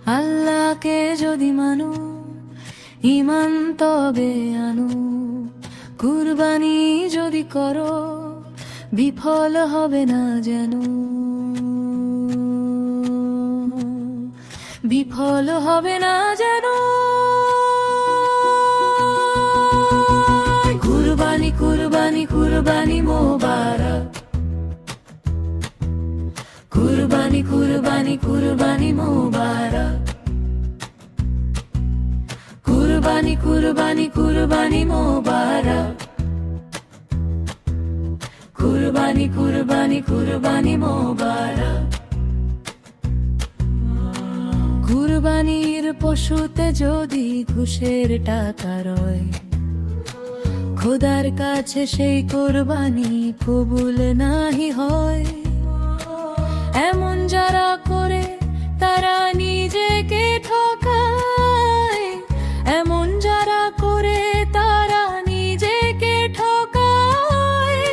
আল্লাহকে যদি মানো, ঈমান তবে আনো। কুরবানি যদি করো, বিফল হবে না যেন, বিফল হবে না যেন। কুরবানি কুরবানি কুরবানি মোবারক, কুরবানি কুরবানি কুরবানি মোবারক, কুরবানি কুরবানি কুরবানি মোবারক, কুরবানি কুরবানি কুরবানি মোবারক। কুরবানির পশুতে যদি ঘুষের টাকা রয়, খোদার কাছে সেই কুরবানি কবুল নাহি হয়। এমন যারা করে তারা নিজেকে ঠকায়, এমন যারা করে তারা নিজেকে ঠকায়।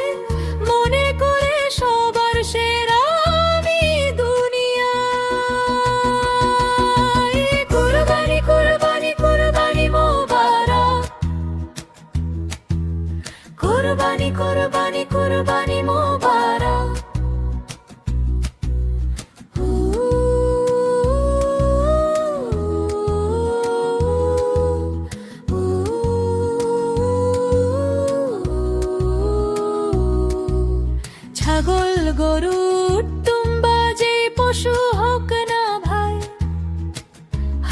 মনে করে সবার সেরা আমি দুনিয়ায়। কুরবানি কুরবানি কুরবানি মোবারক, কুরবানি কুরবানি কুরবানি মোবারক। ছাগল গরু টুম্বা যে পশু হোক না ভাই,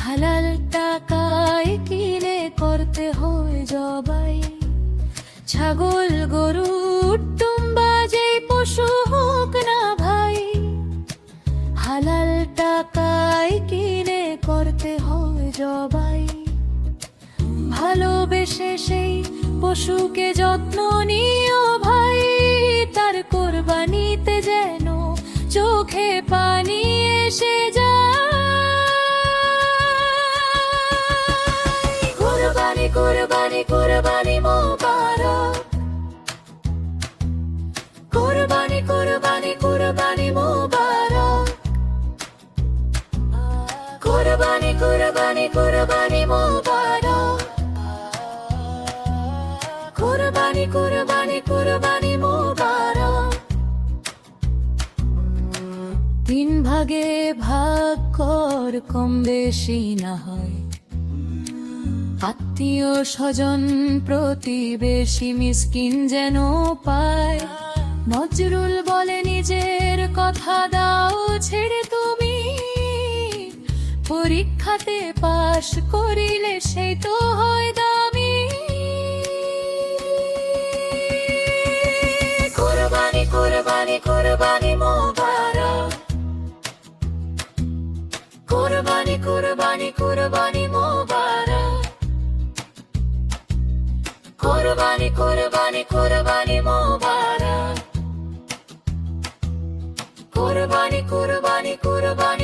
হালাল টাকায় কিনে করতে হয় জবাই। ছাগল গরু টুম্বা যে পশু হোক না ভাই, হালাল টাকায় কিনে করতে হয় জবাই। ভালোবেসে সেই পশুকে যত্ন নিও ভাই, তার কুরবানিতে যেন চোখে পানি এসে যায়। কুরবানি কুরবানি কুরবানি মোবারক, কুরবানি কুরবানি কুরবানি মোবারক, কুরবানি কুরবানি কুরবানি মোবারক, কুরবানি কুরবানি কুরবানি মোবারক। তিন ভাগে ভাগ কর, কম বেশি না হয়। আত্মীয় স্বজন প্রতিবেশী মিসকিন যেন পায়। নজরুল বলে নিজের কথা দাও ছেড়ে তুমি, পরীক্ষাতে পাশ করিলে সেই তো হয় দামি। কুরবানি কুরবানি কুরবানি মোবারক, কুরবানি কুরবানি কুরবানি মোবারক, কুরবানি কুরবানি কুরবানি মোবারক, কুরবানি কুরবানি কুরবানি